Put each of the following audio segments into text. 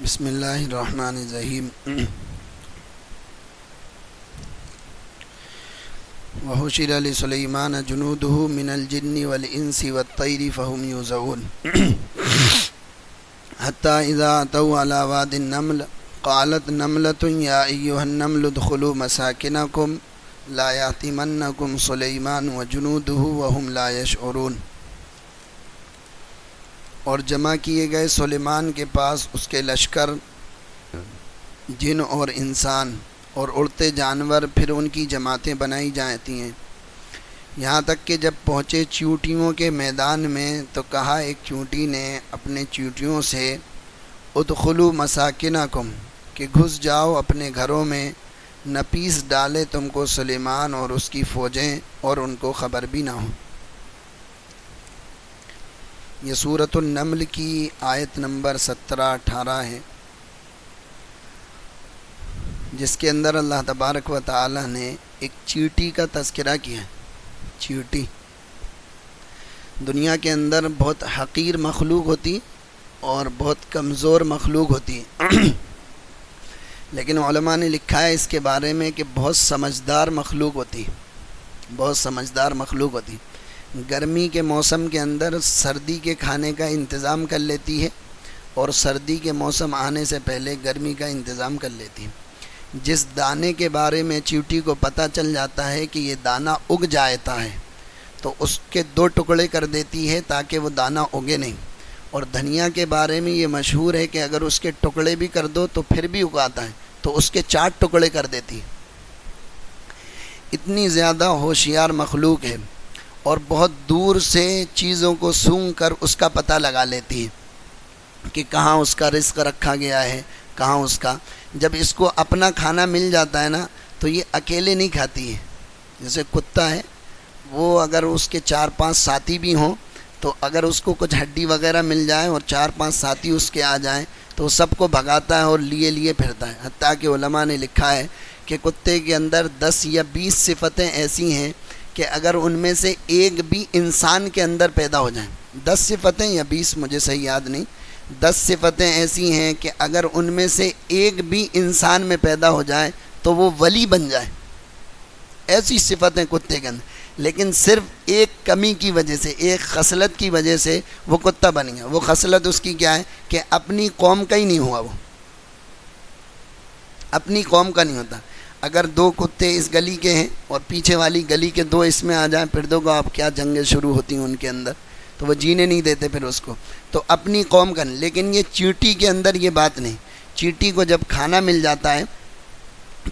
بسم اللہ الرحمن الرحیم وحشر لسلیمان جنودہ من الجن والانس والطیر فهم یوزعون حتی اذا اتوا علی واد النمل قالت نملة یا ایہا النمل ادخلوا مساکنکم لا یأتمنکم سلیمان وجنودہ وهم لا یشعرون۔ اور جمع کیے گئے سلیمان کے پاس اس کے لشکر جن اور انسان اور اڑتے جانور، پھر ان کی جماعتیں بنائی جاتی ہیں، یہاں تک کہ جب پہنچے چیونٹیوں کے میدان میں تو کہا ایک چیونٹی نے اپنے چیونٹیوں سے ادخلوا مساکنکم کہ گھس جاؤ اپنے گھروں میں، نہ پیس ڈالے تم کو سلیمان اور اس کی فوجیں اور ان کو خبر بھی نہ ہو۔ یہ سورۃ النمل کی آیت نمبر 17-18 ہے، جس کے اندر اللہ تبارک و تعالی نے ایک چیونٹی کا تذکرہ کیا ہے۔ چیونٹی دنیا کے اندر بہت حقیر مخلوق ہوتی اور بہت کمزور مخلوق ہوتی لیکن علماء نے لکھا ہے اس کے بارے میں کہ بہت سمجھدار مخلوق ہوتی، بہت سمجھدار مخلوق ہوتی۔ گرمی کے موسم کے اندر سردی کے کھانے کا انتظام کر لیتی ہے اور سردی کے موسم آنے سے پہلے گرمی کا انتظام کر لیتی ہے۔ جس دانے کے بارے میں چیونٹی کو پتہ چل جاتا ہے کہ یہ دانہ اگ جاتا ہے تو اس کے 2 ٹکڑے کر دیتی ہے تاکہ وہ دانہ اگے نہیں۔ اور دھنیا کے بارے میں یہ مشہور ہے کہ اگر اس کے ٹکڑے بھی کر دو تو پھر بھی اگاتا ہے، تو اس کے 4 ٹکڑے کر دیتی ہے۔ اتنی زیادہ ہوشیار مخلوق ہے اور بہت دور سے چیزوں کو سونگھ کر اس کا پتہ لگا لیتی ہے کہ کہاں اس کا رزق رکھا گیا ہے، کہاں اس کا۔ جب اس کو اپنا کھانا مل جاتا ہے نا تو یہ اکیلے نہیں کھاتی ہے۔ جیسے کتا ہے، وہ اگر اس کے 4-5 ساتھی بھی ہوں تو اگر اس کو کچھ ہڈی وغیرہ مل جائے اور 4-5 ساتھی اس کے آ جائیں تو سب کو بھگاتا ہے اور لیے پھرتا ہے۔ حتیٰ کہ علماء نے لکھا ہے کہ کتے کے اندر 10 یا 20 صفتیں ایسی ہیں کہ اگر ان میں سے ایک بھی انسان کے اندر پیدا ہو جائیں، 10 صفتیں یا 20 مجھے صحیح یاد نہیں، 10 صفتیں ایسی ہیں کہ اگر ان میں سے ایک بھی انسان میں پیدا ہو جائے تو وہ ولی بن جائے، ایسی صفتیں کتے کے اندر۔ لیکن صرف ایک کمی کی وجہ سے، ایک خصلت کی وجہ سے وہ کتا بن گیا۔ وہ خصلت اس کی کیا ہے کہ اپنی قوم کا ہی نہیں ہوا، وہ اپنی قوم کا نہیں ہوتا۔ اگر 2 کتے اس گلی کے ہیں اور پیچھے والی گلی کے 2 اس میں آ جائیں، پھر دیکھو آپ کیا جنگیں شروع ہوتی ہیں ان کے اندر، تو وہ جینے نہیں دیتے پھر اس کو، تو اپنی قوم کا نہیں۔ لیکن یہ چیونٹی کے اندر یہ بات نہیں۔ چیونٹی کو جب کھانا مل جاتا ہے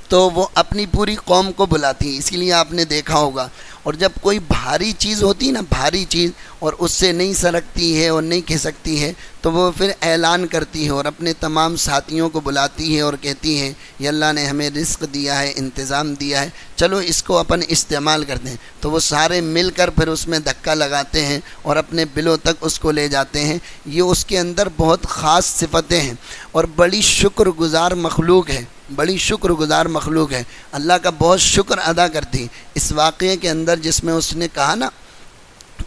تو وہ اپنی پوری قوم کو بلاتی ہے، اسی لیے آپ نے دیکھا ہوگا۔ اور جب کوئی بھاری چیز ہوتی ہے نا، بھاری چیز، اور اس سے نہیں سرکتی ہے اور نہیں کھسکتی ہے تو وہ پھر اعلان کرتی ہے اور اپنے تمام ساتھیوں کو بلاتی ہے اور کہتی ہے یہ اللہ نے ہمیں رزق دیا ہے، انتظام دیا ہے، چلو اس کو اپن استعمال کرتے ہیں۔ تو وہ سارے مل کر پھر اس میں دھکا لگاتے ہیں اور اپنے بلوں تک اس کو لے جاتے ہیں۔ یہ اس کے اندر بہت خاص صفتیں ہیں اور بڑی شکر گزار مخلوق ہے، بڑی شکر گزار مخلوق ہے، اللہ کا بہت شکر ادا کرتی۔ اس واقعے کے اندر جس میں اس نے کہا نا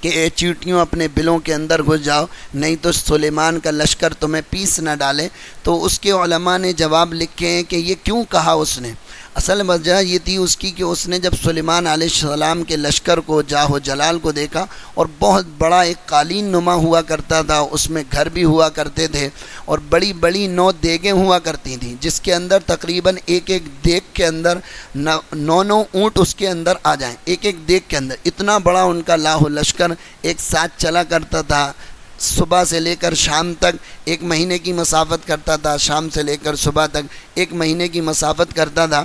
کہ اے چیونٹیوں اپنے بلوں کے اندر گھس جاؤ نہیں تو سلیمان کا لشکر تمہیں پیس نہ ڈالے، تو اس کے علماء نے جواب لکھے ہیں کہ یہ کیوں کہا اس نے۔ اصل وجہ یہ تھی اس کی کہ اس نے جب سلیمان علیہ السلام کے لشکر کو، جاہ و جلال کو دیکھا، اور بہت بڑا ایک قالین نما ہوا کرتا تھا، اس میں گھر بھی ہوا کرتے تھے اور بڑی بڑی 9 دیگیں ہوا کرتی تھیں، جس کے اندر تقریباً ایک دیگ کے اندر 9 اونٹ اس کے اندر آ جائیں، ایک دیگ کے اندر۔ اتنا بڑا ان کا لاہو لشکر ایک ساتھ چلا کرتا تھا، صبح سے لے کر شام تک 1 مہینے کی مسافت کرتا تھا، شام سے لے کر صبح تک 1 مہینے کی مسافت کرتا تھا۔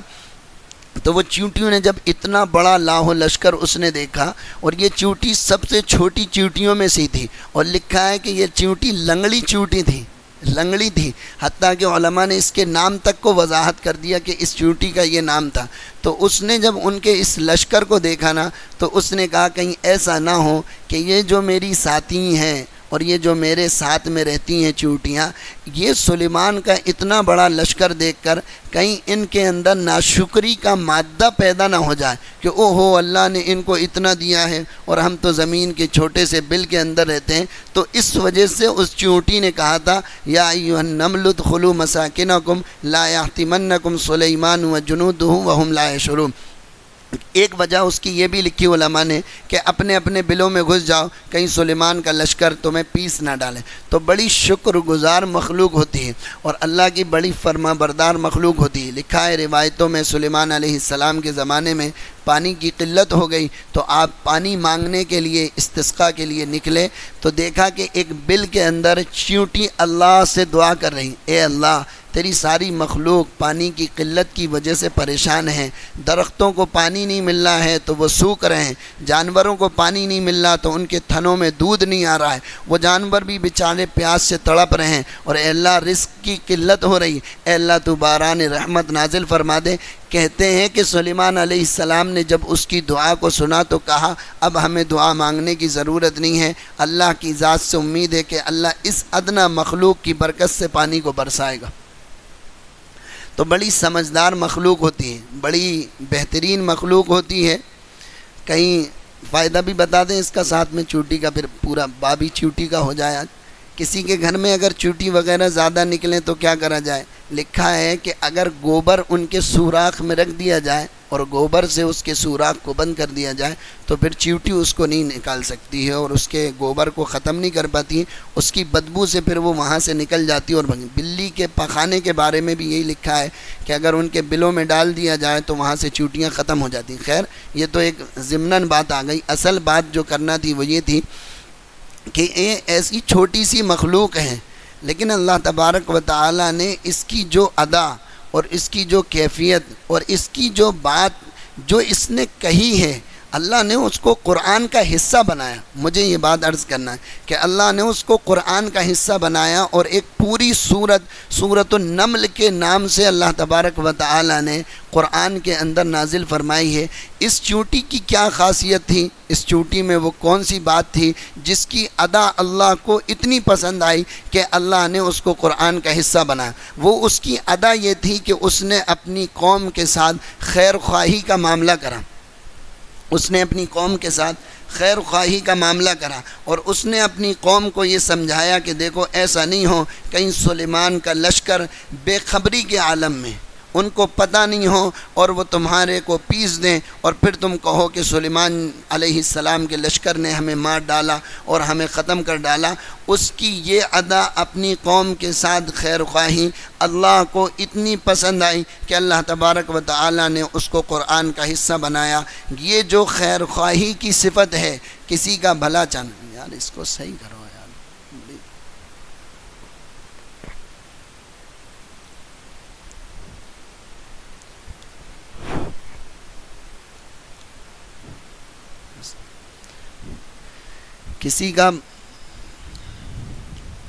تو وہ چیونٹیوں نے جب اتنا بڑا لاہو لشکر اس نے دیکھا، اور یہ چیونٹی سب سے چھوٹی چیونٹیوں میں سے تھی، اور لکھا ہے کہ یہ چیونٹی لنگڑی چیونٹی تھی، لنگڑی تھی، حتیٰ کہ علماء نے اس کے نام تک کو وضاحت کر دیا کہ اس چیونٹی کا یہ نام تھا۔ تو اس نے جب ان کے اس لشکر کو دیکھا نا تو اس نے کہا کہیں ایسا نہ ہو کہ یہ جو میری ساتھی ہیں اور یہ جو میرے ساتھ میں رہتی ہیں چیونٹیاں، یہ سلیمان کا اتنا بڑا لشکر دیکھ کر کہیں ان کے اندر ناشکری کا مادہ پیدا نہ ہو جائے کہ او ہو اللہ نے ان کو اتنا دیا ہے اور ہم تو زمین کے چھوٹے سے بل کے اندر رہتے ہیں۔ تو اس وجہ سے اس چیونٹی نے کہا تھا یا ایھا النمل ادخلوا مساکنکم لا یحطمنکم سلیمان وجنودہ وہم لا یشعرون۔ ایک وجہ اس کی یہ بھی لکھی علماء نے کہ اپنے اپنے بلوں میں گھس جاؤ، کہیں سلیمان کا لشکر تمہیں پیس نہ ڈالے۔ تو بڑی شکر گزار مخلوق ہوتی ہے اور اللہ کی بڑی فرما بردار مخلوق ہوتی ہے۔ لکھا ہے روایتوں میں سلیمان علیہ السلام کے زمانے میں پانی کی قلت ہو گئی تو آپ پانی مانگنے کے لیے استسقاء کے لیے نکلے تو دیکھا کہ ایک بل کے اندر چیونٹی اللہ سے دعا کر رہی، اے اللہ تیری ساری مخلوق پانی کی قلت کی وجہ سے پریشان ہیں، درختوں کو پانی نہیں مل رہا ہے تو وہ سوکھ رہے ہیں، جانوروں کو پانی نہیں مل رہا تو ان کے تھنوں میں دودھ نہیں آ رہا ہے، وہ جانور بھی بیچارے پیاس سے تڑپ رہے ہیں، اور اے اللہ رزق کی قلت ہو رہی، اے اللہ تو باران رحمت نازل فرما دے۔ کہتے ہیں کہ سلیمان علیہ السلام نے جب اس کی دعا کو سنا تو کہا اب ہمیں دعا مانگنے کی ضرورت نہیں ہے، اللہ کی ذات سے امید ہے کہ اللہ اس ادنا مخلوق کی برکت سے پانی کو برسائے گا۔ تو بڑی سمجھدار مخلوق ہوتی ہے، بڑی بہترین مخلوق ہوتی ہے۔ کہیں فائدہ بھی بتا دیں اس کا ساتھ میں چیونٹی کا، پھر پورا باب ہی چیونٹی کا ہو جائے۔ آج کسی کے گھر میں اگر چیونٹی وغیرہ زیادہ نکلیں تو کیا کرا جائے؟ لکھا ہے کہ اگر گوبر ان کے سوراخ میں رکھ دیا جائے اور گوبر سے اس کے سوراخ کو بند کر دیا جائے تو پھر چیونٹی اس کو نہیں نکال سکتی ہے اور اس کے گوبر کو ختم نہیں کر پاتی، اس کی بدبو سے پھر وہ وہاں سے نکل جاتی ہے۔ اور بلی کے پخانے کے بارے میں بھی یہی لکھا ہے کہ اگر ان کے بلوں میں ڈال دیا جائے تو وہاں سے چیونٹیاں ختم ہو جاتی ہیں۔ خیر یہ تو ایک ضمناً بات آ گئی، اصل بات جو کرنا تھی وہ یہ تھی کہ یہ ایسی چھوٹی سی مخلوق ہیں لیکن اللہ تبارک و تعالی نے اس کی جو ادا اور اس کی جو کیفیت اور اس کی جو بات جو اس نے کہی ہے، اللہ نے اس کو قرآن کا حصہ بنایا۔ مجھے یہ بات عرض کرنا ہے کہ اللہ نے اس کو قرآن کا حصہ بنایا اور ایک پوری سورۃ النمل کے نام سے اللہ تبارک و تعالی نے قرآن کے اندر نازل فرمائی ہے۔ اس چیونٹی کی کیا خاصیت تھی، اس چیونٹی میں وہ کون سی بات تھی جس کی ادا اللہ کو اتنی پسند آئی کہ اللہ نے اس کو قرآن کا حصہ بنایا؟ وہ اس کی ادا یہ تھی کہ اس نے اپنی قوم کے ساتھ خیر خواہی کا معاملہ کرا، اس نے اپنی قوم کے ساتھ خیر خواہی کا معاملہ کرا اور اس نے اپنی قوم کو یہ سمجھایا کہ دیکھو ایسا نہیں ہو کہیں سلیمان کا لشکر بے خبری کے عالم میں ان کو پتہ نہیں ہو اور وہ تمہارے کو پیس دیں اور پھر تم کہو کہ سلیمان علیہ السلام کے لشکر نے ہمیں مار ڈالا اور ہمیں ختم کر ڈالا۔ اس کی یہ ادا اپنی قوم کے ساتھ خیر خواہی اللہ کو اتنی پسند آئی کہ اللہ تبارک و تعالی نے اس کو قرآن کا حصہ بنایا۔ یہ جو خیر خواہی کی صفت ہے، کسی کا بھلا چاہنا، یار اس کو صحیح کرو یار، کسی کا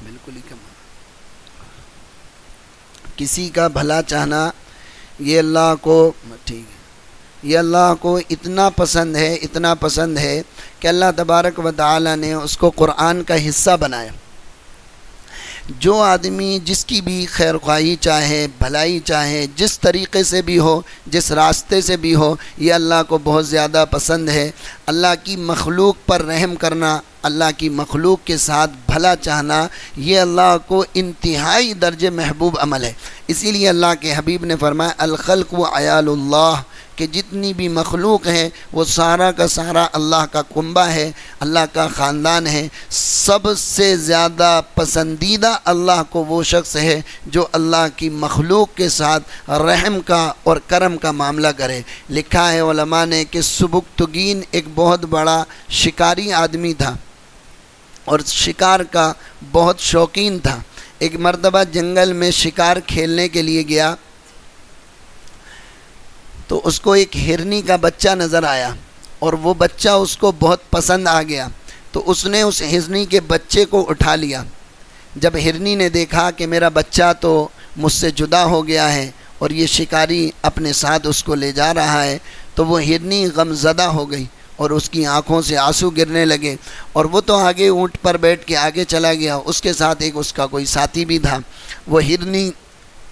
بالکل ہی کم، کسی کا بھلا چاہنا یہ اللہ کو ٹھیک ہے، یہ اللہ کو اتنا پسند ہے، اتنا پسند ہے کہ اللہ تبارک و تعالی نے اس کو قرآن کا حصہ بنایا۔ جو آدمی جس کی بھی خیر خواہی چاہے، بھلائی چاہے، جس طریقے سے بھی ہو، جس راستے سے بھی ہو، یہ اللہ کو بہت زیادہ پسند ہے۔ اللہ کی مخلوق پر رحم کرنا، اللہ کی مخلوق کے ساتھ بھلا چاہنا، یہ اللہ کو انتہائی درجے محبوب عمل ہے۔ اسی لیے اللہ کے حبیب نے فرمایا الخلق و عیال اللہ، کہ جتنی بھی مخلوق ہے وہ سارا کا سارا اللہ کا کنبہ ہے، اللہ کا خاندان ہے۔ سب سے زیادہ پسندیدہ اللہ کو وہ شخص ہے جو اللہ کی مخلوق کے ساتھ رحم کا اور کرم کا معاملہ کرے۔ لکھا ہے علماء نے کہ سبکتگین ایک بہت بڑا شکاری آدمی تھا اور شکار کا بہت شوقین تھا۔ ایک مرتبہ جنگل میں شکار کھیلنے کے لیے گیا تو اس کو ایک ہرنی کا بچہ نظر آیا اور وہ بچہ اس کو بہت پسند آ گیا، تو اس نے اس ہرنی کے بچے کو اٹھا لیا۔ جب ہرنی نے دیکھا کہ میرا بچہ تو مجھ سے جدا ہو گیا ہے اور یہ شکاری اپنے ساتھ اس کو لے جا رہا ہے تو وہ ہرنی غم زدہ ہو گئی اور اس کی آنکھوں سے آنسو گرنے لگے، اور وہ تو آگے اونٹ پر بیٹھ کے آگے چلا گیا، اس کے ساتھ ایک اس کا کوئی ساتھی بھی تھا، وہ ہرنی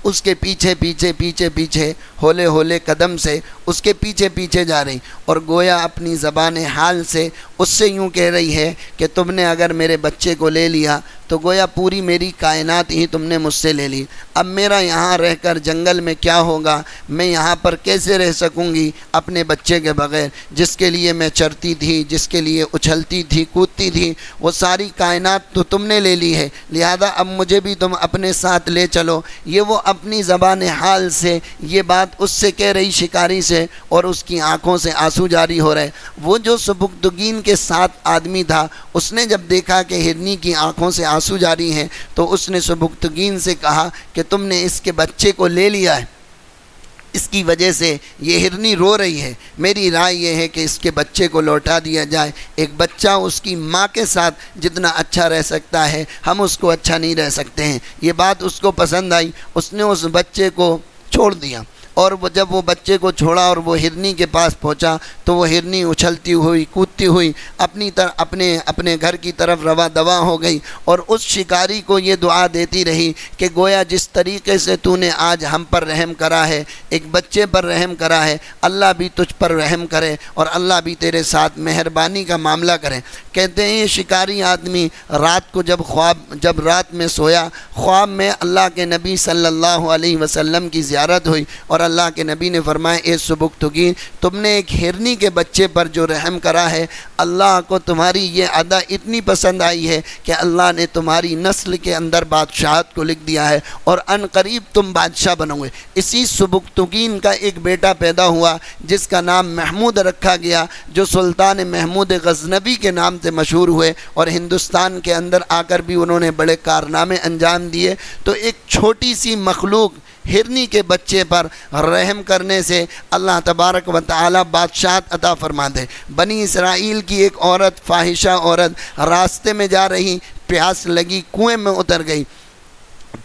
اس کے پیچھے پیچھے پیچھے پیچھے ہولے ہولے قدم سے اس کے پیچھے پیچھے جا رہی، اور گویا اپنی زبان حال سے اس سے یوں کہہ رہی ہے کہ تم نے اگر میرے بچے کو لے لیا تو گویا پوری میری کائنات ہی تم نے مجھ سے لے لی، اب میرا یہاں رہ کر جنگل میں کیا ہوگا، میں یہاں پر کیسے رہ سکوں گی اپنے بچے کے بغیر، جس کے لیے میں چرتی تھی، جس کے لیے اچھلتی تھی، کودتی تھی، وہ ساری کائنات تو تم نے لے لی ہے، لہذا اب مجھے بھی تم اپنے ساتھ لے چلو۔ یہ وہ اپنی زبان حال سے یہ بات اس سے کہہ رہی شکاری سے، اور اس کی آنکھوں سے آنسو جاری ہو رہے۔ وہ جو سبکتگین کے ساتھ آدمی تھا، اس نے جب دیکھا کہ ہرنی کی آنکھوں سے آنسو جاری ہیں تو اس نے سبکتگین سے کہا کہ تم نے اس کے بچے کو لے لیا ہے، اس کی وجہ سے یہ ہرنی رو رہی ہے، میری رائے یہ ہے کہ اس کے بچے کو لوٹا دیا جائے، ایک بچہ اس کی ماں کے ساتھ جتنا اچھا رہ سکتا ہے ہم اس کو اچھا نہیں رہ سکتے ہیں۔ یہ بات اس کو پسند آئی، اس نے اس بچے کو چھوڑ دیا، اور وہ جب وہ بچے کو چھوڑا اور وہ ہرنی کے پاس پہنچا تو وہ ہرنی اچھلتی ہوئی کودتی ہوئی اپنے گھر کی طرف رواں دواں ہو گئی، اور اس شکاری کو یہ دعا دیتی رہی کہ گویا جس طریقے سے تو نے آج ہم پر رحم کرا ہے، ایک بچے پر رحم کرا ہے، اللہ بھی تجھ پر رحم کرے اور اللہ بھی تیرے ساتھ مہربانی کا معاملہ کرے۔ کہتے ہیں یہ شکاری آدمی رات کو جب رات میں سویا، خواب میں اللہ کے نبی صلی اللہ علیہ وسلم کی زیارت ہوئی، اور اللہ کے نبی نے فرمایا اے سبکتگین، تم نے ایک ہرنی کے بچے پر جو رحم کرا ہے، اللہ کو تمہاری یہ ادا اتنی پسند آئی ہے کہ اللہ نے تمہاری نسل کے اندر بادشاہت کو لکھ دیا ہے، اور ان قریب تم بادشاہ بنو گے۔ اسی سبکتگین کا ایک بیٹا پیدا ہوا جس کا نام محمود رکھا گیا، جو سلطان محمود غزنوی کے نام سے مشہور ہوئے، اور ہندوستان کے اندر آ کر بھی انہوں نے بڑے کارنامے انجام دیے۔ تو ایک چھوٹی سی مخلوق ہرنی کے بچے پر رحم کرنے سے اللہ تبارک و تعالی بادشاہت عطا فرما دے۔ بنی اسرائیل کی ایک عورت، فاحشہ عورت، راستے میں جا رہی، پیاس لگی، کنویں میں اتر گئی،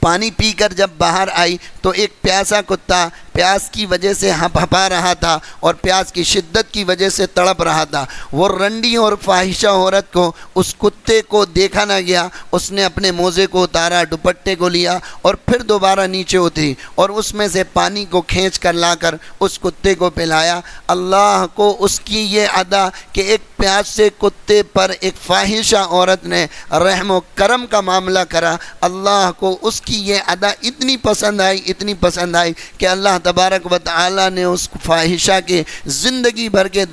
پانی پی کر جب باہر آئی تو ایک پیاسا کتا پیاس کی وجہ سے ہپا رہا تھا اور پیاس کی شدت کی وجہ سے تڑپ رہا تھا۔ وہ رنڈی اور فاحشہ عورت کو اس کتے کو دیکھا نہ گیا، اس نے اپنے موزے کو اتارا، دوپٹے کو لیا اور پھر دوبارہ نیچے اتری اور اس میں سے پانی کو کھینچ کر لا کر اس کتے کو پلایا۔ اللہ کو اس کی یہ ادا کہ ایک پیاس سے کتے پر ایک فاحشہ عورت نے رحم و کرم کا معاملہ کرا، اللہ کو اس کی یہ ادا اتنی پسند آئی کہ اللہ تبارک و تعالی نے اس فاحشہ کے زندگی بھر کے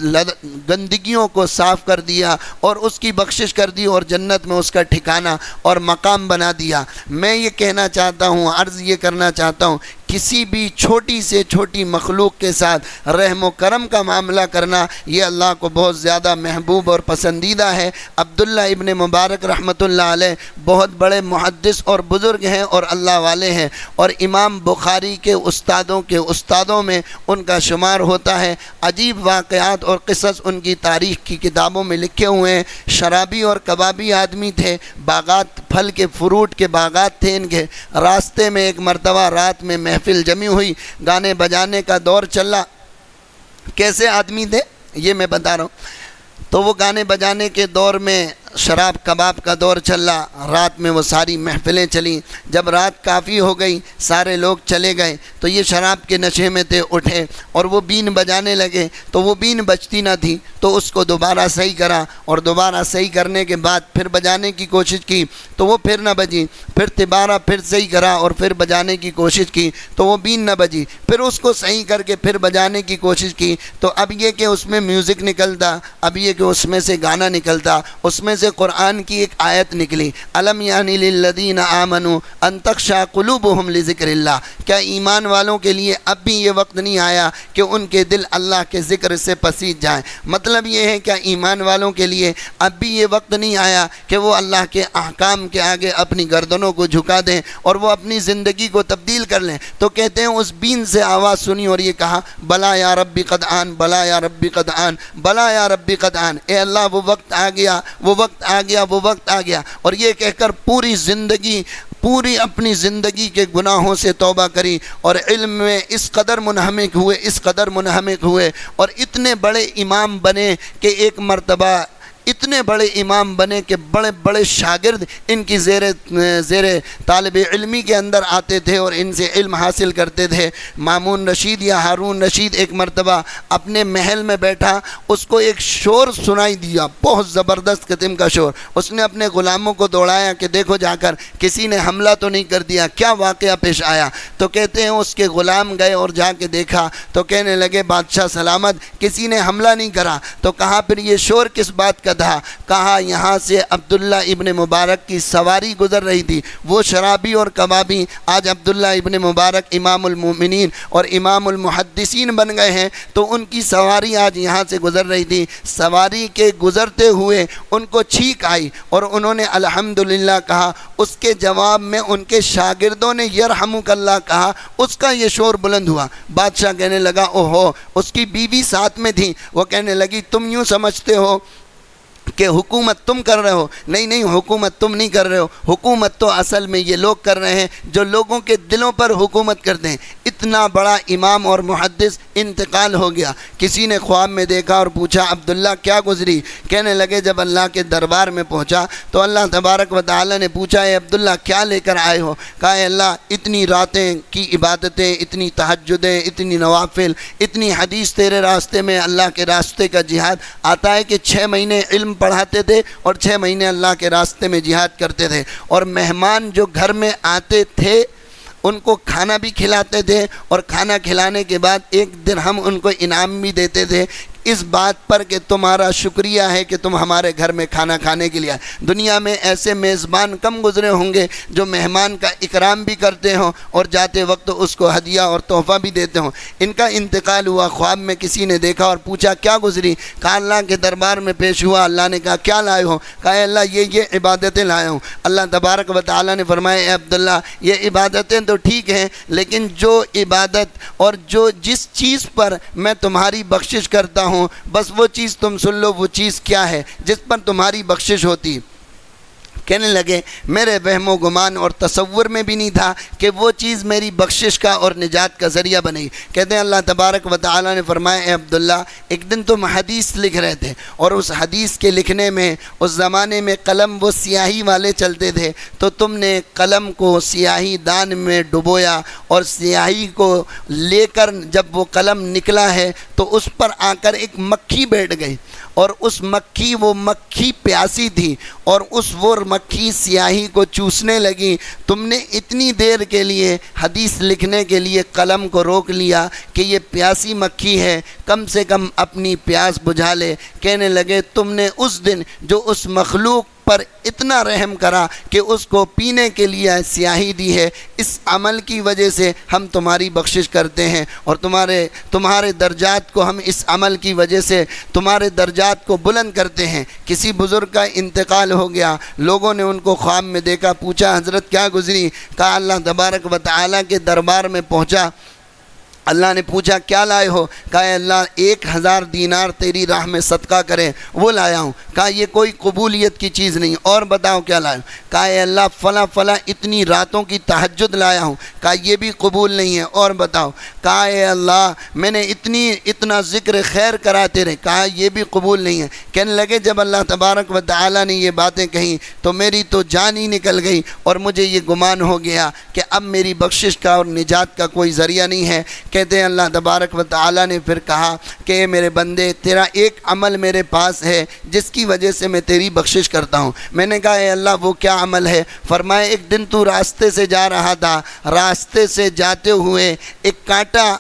گندگیوں کو صاف کر دیا اور اس کی بخشش کر دی اور جنت میں اس کا ٹھکانہ اور مقام بنا دیا۔ میں یہ کہنا چاہتا ہوں، عرض یہ کرنا چاہتا ہوں، کسی بھی چھوٹی سے چھوٹی مخلوق کے ساتھ رحم و کرم کا معاملہ کرنا یہ اللہ کو بہت زیادہ محبوب اور پسندیدہ ہے۔ عبداللہ ابن مبارک رحمۃ اللہ علیہ بہت بڑے محدث اور بزرگ ہیں اور اللہ والے ہیں، اور امام بخاری کے استادوں میں ان کا شمار ہوتا ہے۔ عجیب واقعات اور قصص ان کی تاریخ کی کتابوں میں لکھے ہوئے ہیں۔ شرابی اور کبابی آدمی تھے، باغات، پھل کے فروٹ کے باغات تھے ان کے۔ راستے میں ایک مرتبہ رات میں محفل جمی ہوئی، گانے بجانے کا دور چلا۔ کیسے آدمی تھے یہ میں بتا رہا ہوں۔ تو وہ گانے بجانے کے دور میں شراب کباب کا دور چلا، رات میں وہ ساری محفلیں چلیں۔ جب رات کافی ہو گئی، سارے لوگ چلے گئے تو یہ شراب کے نشے میں تھے، اٹھے اور وہ بین بجانے لگے تو وہ بین بجتی نہ تھی تو اس کو دوبارہ صحیح کرا، اور دوبارہ صحیح کرنے کے بعد پھر بجانے کی کوشش کی تو وہ پھر نہ بجی، پھر دوبارہ پھر صحیح کرا اور پھر بجانے کی کوشش کی تو وہ بین نہ بجی، پھر اس کو صحیح کر کے پھر بجانے کی کوشش کی تو اب یہ کہ اس میں میوزک نکلتا، اب یہ کہ اس میں سے گانا نکلتا، اس میں سے قرآن کی ایک آیت نکلی، الم یعنی للذین آمنوا ان تخشع قلوبہم لذکر اللہ، کیا ایمان والوں کے لیے اب بھی یہ وقت نہیں آیا کہ ان کے دل اللہ کے ذکر سے پسیج جائیں؟ مطلب یہ ہے کہ ایمان والوں کے لیے اب بھی یہ وقت نہیں آیا کہ وہ اللہ کے احکام کے آگے اپنی گردنوں کو جھکا دیں اور وہ اپنی زندگی کو تبدیل کر لیں؟ تو کہتے ہیں اس بین سے آواز سنی اور یہ کہا، بلا یا ربی قد آن، بلا یا ربی قد آن، بلا یا ربی قد آن، اے اللہ وہ وقت آ گیا، وہ وقت آ گیا، وہ وقت آ گیا۔ اور یہ کہہ کر پوری زندگی پوری اپنی زندگی کے گناہوں سے توبہ کری اور علم میں اس قدر منہمک ہوئے اور اتنے بڑے امام بنے کہ ایک مرتبہ اتنے بڑے امام بنے کہ بڑے بڑے شاگرد ان کی زیر طالب علمی کے اندر آتے تھے اور ان سے علم حاصل کرتے تھے۔ مامون رشید یا ہارون رشید ایک مرتبہ اپنے محل میں بیٹھا، اس کو ایک شور سنائی دیا، بہت زبردست قسم کا شور۔ اس نے اپنے غلاموں کو دوڑایا کہ دیکھو جا کر کسی نے حملہ تو نہیں کر دیا، کیا واقعہ پیش آیا؟ تو کہتے ہیں اس کے غلام گئے اور جا کے دیکھا تو کہنے لگے بادشاہ سلامت، کسی نے حملہ نہیں کرا۔ تو کہا پھر یہ شور کس بات کا تھا؟ کہا یہاں سے عبداللہ ابن مبارک کی سواری گزر رہی تھی، وہ شرابی اور کبابی آج عبداللہ ابن مبارک امام المومنین اور امام المحدثین بن گئے ہیں، تو ان کی سواری آج یہاں سے گزر رہی تھی۔ سواری کے گزرتے ہوئے ان کو چھینک آئی اور انہوں نے الحمدللہ کہا، اس کے جواب میں ان کے شاگردوں نے یرحمک اللہ کہا، اس کا یہ شور بلند ہوا۔ بادشاہ کہنے لگا اوہو، اس کی بیوی ساتھ میں تھی، وہ کہنے لگی تم یوں سمجھتے ہو کہ حکومت تم کر رہے ہو؟ نہیں، حکومت تم نہیں کر رہے ہو، حکومت تو اصل میں یہ لوگ کر رہے ہیں جو لوگوں کے دلوں پر حکومت کرتے ہیں۔ اتنا بڑا امام اور محدث انتقال ہو گیا۔ کسی نے خواب میں دیکھا اور پوچھا عبداللہ کیا گزری؟ کہنے لگے جب اللہ کے دربار میں پہنچا تو اللہ تبارک و تعالی نے پوچھا اے عبداللہ کیا لے کر آئے ہو؟ کہا اے اللہ اتنی راتیں کی عبادتیں، اتنی تہجدیں، اتنی نوافل، اتنی حدیث تیرے راستے میں، اللہ کے راستے کا جہاد آتا ہے کہ 6 مہینے علم پڑھاتے تھے اور 6 مہینے اللہ کے راستے میں جہاد کرتے تھے، اور مہمان جو گھر میں آتے تھے ان کو کھانا بھی کھلاتے تھے اور کھانا کھلانے کے بعد 1 درہم ان کو انعام بھی دیتے تھے، اس بات پر کہ تمہارا شکریہ ہے کہ تم ہمارے گھر میں کھانا کھانے کے لیے آئے۔ دنیا میں ایسے میزبان کم گزرے ہوں گے جو مہمان کا اکرام بھی کرتے ہوں اور جاتے وقت اس کو ہدیہ اور تحفہ بھی دیتے ہوں۔ ان کا انتقال ہوا، خواب میں کسی نے دیکھا اور پوچھا کیا گزری؟ کہا اللہ کے دربار میں پیش ہوا، اللہ نے کہا کیا لائے ہو؟ کہا اے اللہ یہ عبادتیں لایا ہوں۔ اللہ تبارک و تعالی نے فرمایا اے عبداللہ یہ عبادتیں تو ٹھیک ہیں، لیکن جو عبادت اور جس چیز پر میں تمہاری بخشش کرتا ہوں بس وہ چیز تم سن لو، وہ چیز کیا ہے جس پر تمہاری بخشش ہوتی؟ کہنے لگے میرے وہم و گمان اور تصور میں بھی نہیں تھا کہ وہ چیز میری بخشش کا اور نجات کا ذریعہ بنے گی۔ کہتے ہیں اللہ تبارک و تعالی نے فرمایا اے عبداللہ ایک دن تم حدیث لکھ رہے تھے اور اس حدیث کے لکھنے میں اس زمانے میں قلم وہ سیاہی والے چلتے تھے، تو تم نے قلم کو سیاہی دان میں ڈبویا اور سیاہی کو لے کر جب وہ قلم نکلا ہے تو اس پر آ کر ایک مکھی بیٹھ گئی، اور اس مکھی پیاسی تھی اور وہ مکھی سیاہی کو چوسنے لگی۔ تم نے اتنی دیر کے لیے حدیث لکھنے کے لیے قلم کو روک لیا کہ یہ پیاسی مکھی ہے، کم سے کم اپنی پیاس بجھا لے۔ کہنے لگے تم نے اس دن جو اس مخلوق پر اتنا رحم کرا کہ اس کو پینے کے لیے سیاہی دی ہے، اس عمل کی وجہ سے ہم تمہاری بخشش کرتے ہیں اور تمہارے درجات کو ہم اس عمل کی وجہ سے تمہارے درجات کو بلند کرتے ہیں۔ کسی بزرگ کا انتقال ہو گیا، لوگوں نے ان کو خواب میں دیکھا، پوچھا حضرت کیا گزری؟ کہا اللہ تبارک و تعالی کے دربار میں پہنچا، اللہ نے پوچھا کیا لائے ہو؟ کہا اے اللہ 1000 دینار تیری راہ میں صدقہ کریں وہ لایا ہوں۔ کہا یہ کوئی قبولیت کی چیز نہیں، اور بتاؤ کیا لایا ہوں؟ کہا اے اللہ فلاں اتنی راتوں کی تہجد لایا ہوں۔ کہا یہ بھی قبول نہیں ہے، اور بتاؤ؟ کہا اے اللہ میں نے اتنا ذکر خیر کرا تیرے۔ کہا یہ بھی قبول نہیں ہے۔ کہنے لگے جب اللہ تبارک و تعالی نے یہ باتیں کہیں تو میری تو جان ہی نکل گئی اور مجھے یہ گمان ہو گیا کہ اب میری بخشش کا اور نجات کا کوئی ذریعہ نہیں ہے۔ کہتے ہیں اللہ تبارک و تعالی نے پھر کہا کہ اے میرے بندے تیرا ایک عمل میرے پاس ہے جس کی وجہ سے میں تیری بخشش کرتا ہوں۔ میں نے کہا اے اللہ وہ کیا عمل ہے؟ فرمایا ایک دن تو راستے سے جا رہا تھا، راستے سے جاتے ہوئے ایک کانٹا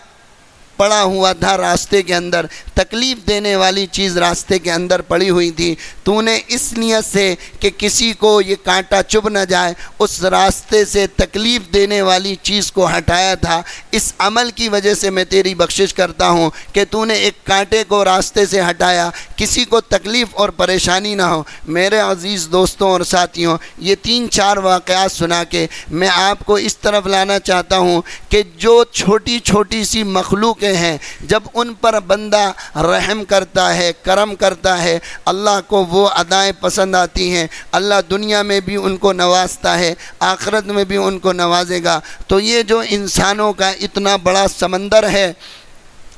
پڑا ہوا تھا راستے کے اندر، تکلیف دینے والی چیز راستے کے اندر پڑی ہوئی تھی، تو نے اس نیت سے کہ کسی کو یہ کانٹا چبھ نہ جائے اس راستے سے تکلیف دینے والی چیز کو ہٹایا تھا۔ اس عمل کی وجہ سے میں تیری بخشش کرتا ہوں کہ تو نے ایک کانٹے کو راستے سے ہٹایا، کسی کو تکلیف اور پریشانی نہ ہو۔ میرے عزیز دوستوں اور ساتھیوں، یہ 3-4 واقعات سنا کے میں آپ کو اس طرف لانا چاہتا ہوں کہ جو چھوٹی چھوٹی سی مخلوقیں ہوتے ہیں، جب ان پر بندہ رحم کرتا ہے، کرم کرتا ہے، اللہ کو وہ ادائیں پسند آتی ہیں، اللہ دنیا میں بھی ان کو نوازتا ہے، آخرت میں بھی ان کو نوازے گا۔ تو یہ جو انسانوں کا اتنا بڑا سمندر ہے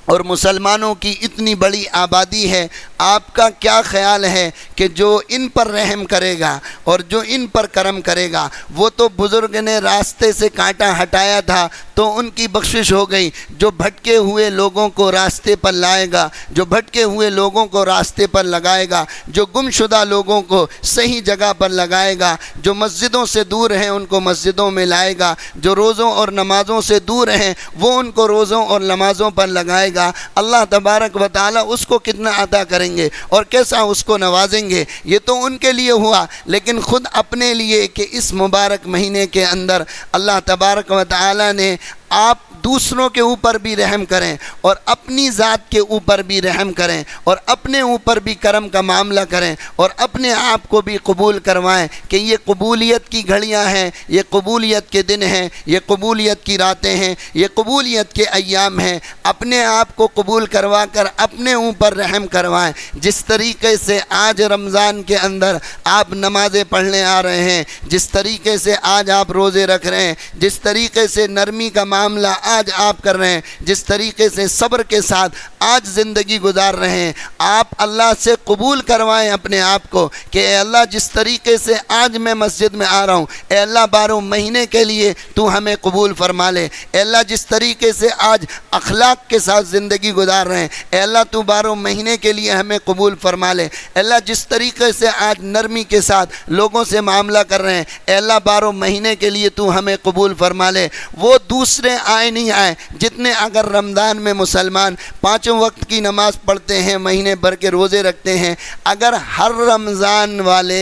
اور مسلمانوں کی اتنی بڑی آبادی ہے، آپ کا کیا خیال ہے کہ جو ان پر رحم کرے گا اور جو ان پر کرم کرے گا، وہ تو بزرگ نے راستے سے کانٹا ہٹایا تھا تو ان کی بخشش ہو گئی، جو بھٹکے ہوئے لوگوں کو راستے پر لائے گا، جو بھٹکے ہوئے لوگوں کو راستے پر لگائے گا، جو گم شدہ لوگوں کو صحیح جگہ پر لگائے گا، جو مسجدوں سے دور ہیں ان کو مسجدوں میں لائے گا، جو روزوں اور نمازوں سے دور ہیں وہ ان کو روزوں اور نمازوں پر لگائے گا، اللہ تبارک و تعالی اس کو کتنا عطا کریں گے اور کیسا اس کو نوازیں گے۔ یہ تو ان کے لیے ہوا، لیکن خود اپنے لیے کہ اس مبارک مہینے کے اندر اللہ تبارک و تعالی نے آپ دوسروں کے اوپر بھی رحم کریں اور اپنی ذات کے اوپر بھی رحم کریں اور اپنے اوپر بھی کرم کا معاملہ کریں اور اپنے آپ کو بھی قبول کروائیں کہ یہ قبولیت کی گھڑیاں ہیں، یہ قبولیت کے دن ہیں، یہ قبولیت کی راتیں ہیں، یہ قبولیت کے ایام ہیں۔ اپنے آپ کو قبول کروا کر اپنے اوپر رحم کروائیں۔ جس طریقے سے آج رمضان کے اندر آپ نمازیں پڑھنے آ رہے ہیں، جس طریقے سے آج آپ روزے رکھ رہے ہیں، جس طریقے سے نرمی کا معاملہ آج آپ کر رہے ہیں، جس طریقے سے صبر کے ساتھ آج زندگی گزار رہے ہیں، آپ اللہ سے قبول کروائیں اپنے آپ کو کہ اے اللہ جس طریقے سے آج میں مسجد میں آ رہا ہوں، اے اللہ 12 مہینے کے لیے تو ہمیں قبول فرما لے۔ اے اللہ جس طریقے سے آج اخلاق کے ساتھ زندگی گزار رہے ہیں، اے اللہ تو 12 مہینے کے لیے ہمیں قبول فرما لے۔ اے اللہ جس طریقے سے آج نرمی کے ساتھ لوگوں سے معاملہ کر رہے ہیں، اے اللہ 12 مہینے کے لیے تو ہمیں قبول فرما لے۔ وہ دوسرے آئے نہیں آئے جتنے اگر رمضان میں مسلمان 5 وقت کی نماز پڑھتے ہیں، مہینے بھر کے روزے رکھتے ہیں، اگر ہر رمضان والے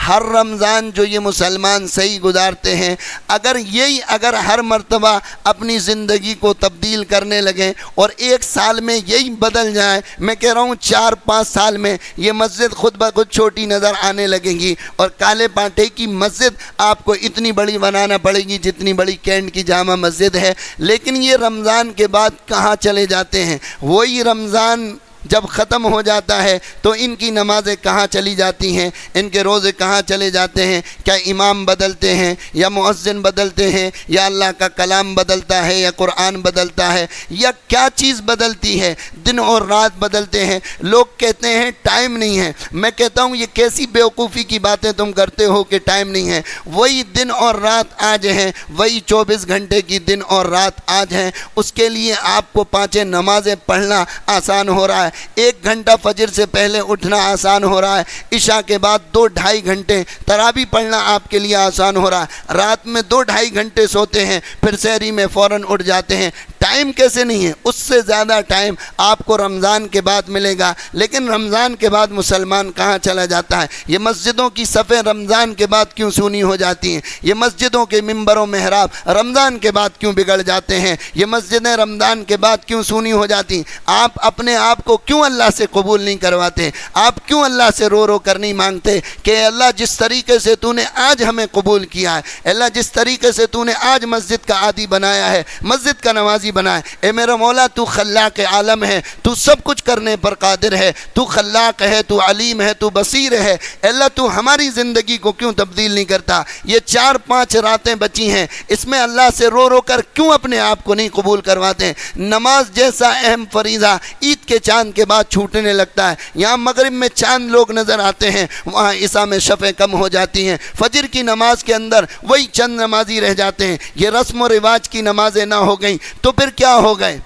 ہر رمضان جو یہ مسلمان صحیح گزارتے ہیں، اگر ہر مرتبہ اپنی زندگی کو تبدیل کرنے لگیں اور 1 سال میں یہی بدل جائے، میں کہہ رہا ہوں 4-5 سال میں یہ مسجد خود بخود چھوٹی نظر آنے لگے گی اور کالے پانٹے کی مسجد آپ کو اتنی بڑی بنانا پڑے گی جتنی بڑی کینٹ کی جامع مسجد ہے۔ لیکن یہ رمضان کے بعد کہاں چلے جاتے ہیں؟ وہی رمضان جب ختم ہو جاتا ہے تو ان کی نمازیں کہاں چلی جاتی ہیں، ان کے روزے کہاں چلے جاتے ہیں؟ کیا امام بدلتے ہیں یا مؤذن بدلتے ہیں یا اللہ کا کلام بدلتا ہے یا قرآن بدلتا ہے یا کیا چیز بدلتی ہے؟ دن اور رات بدلتے ہیں۔ لوگ کہتے ہیں ٹائم نہیں ہے، میں کہتا ہوں یہ کیسی بیوقوفی کی باتیں تم کرتے ہو کہ ٹائم نہیں ہے؟ وہی دن اور رات آج ہیں، وہی 24 گھنٹے کی دن اور رات آج ہیں۔ اس کے لیے آپ کو 5 نمازیں پڑھنا آسان ہو رہا ہے، 1 گھنٹہ فجر سے پہلے اٹھنا آسان ہو رہا ہے، عشاء کے بعد 2-2.5 گھنٹے تراویح پڑھنا آپ کے لیے آسان ہو رہا ہے، رات میں 2-2.5 گھنٹے سوتے ہیں، پھر سحری میں فوراً اٹھ جاتے ہیں۔ ٹائم کیسے نہیں ہے؟ اس سے زیادہ ٹائم آپ کو رمضان کے بعد ملے گا، لیکن رمضان کے بعد مسلمان کہاں چلا جاتا ہے؟ یہ مسجدوں کی صفیں رمضان کے بعد کیوں سونی ہو جاتی ہیں؟ یہ مسجدوں کے منبر و محراب رمضان کے بعد کیوں بگڑ جاتے ہیں؟ یہ مسجدیں رمضان کے بعد کیوں سونی ہو جاتی ہیں؟ آپ اپنے آپ کو کیوں اللہ سے قبول نہیں کرواتے؟ آپ کیوں اللہ سے رو کر نہیں مانگتے کہ اے اللہ جس طریقے سے تو نے آج ہمیں قبول کیا ہے، اے اللہ جس طریقے سے تو نے آج مسجد کا عادی بنایا ہے، مسجد کا نمازی بنایا ہے، اے میرا مولا تو خلاق عالم ہے، تو سب کچھ کرنے پر قادر ہے، تو خلاق ہے، تو علیم ہے، تو بصیر ہے، اے اللہ تو ہماری زندگی کو کیوں تبدیل نہیں کرتا؟ یہ 4-5 راتیں بچی ہیں، اس میں اللہ سے رو کر کیوں اپنے آپ کو نہیں قبول کرواتے؟ نماز جیسا اہم فریضہ عید کے چاند کے بعد چھوٹنے لگتا ہے، یہاں مغرب میں چاند لوگ نظر آتے ہیں، وہاں عشاء میں شفیں کم ہو جاتی ہیں، فجر کی نماز کے اندر وہی چند نمازی رہ جاتے ہیں، یہ رسم و رواج کی نمازیں نہ ہو گئیں تو پھر کیا ہو گئے؟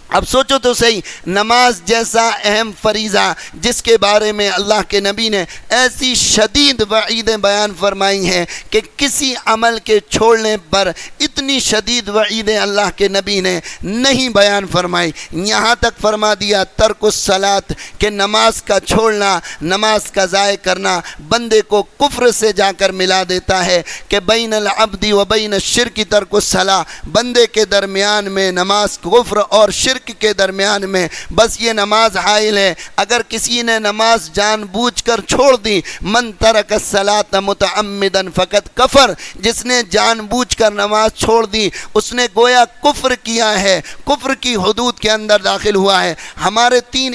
اب سوچو تو صحیح، نماز جیسا اہم فریضہ جس کے بارے میں اللہ کے نبی نے ایسی شدید وعیدیں بیان فرمائی ہیں کہ کسی عمل کے چھوڑنے پر اتنی شدید وعیدیں اللہ کے نبی نے نہیں بیان فرمائی۔ یہاں تک فرما دیا ترک الصلاۃ کہ نماز کا چھوڑنا، نماز کا ضائع کرنا بندے کو کفر سے جا کر ملا دیتا ہے، کہ بین العبد و بین الشرک ترک الصلاۃ، بندے کے درمیان میں نماز کفر اور شرک شرک کے درمیان میں بس یہ نماز حائل ہے۔ اگر کسی نے نماز جان بوجھ کر چھوڑ دی، من ترک الصلاۃ متعمدا فقد کفر، جس نے جان بوجھ کر نماز چھوڑ دی اس نے گویا کفر کیا ہے، کفر کی حدود کے اندر داخل ہوا ہے۔ ہمارے تین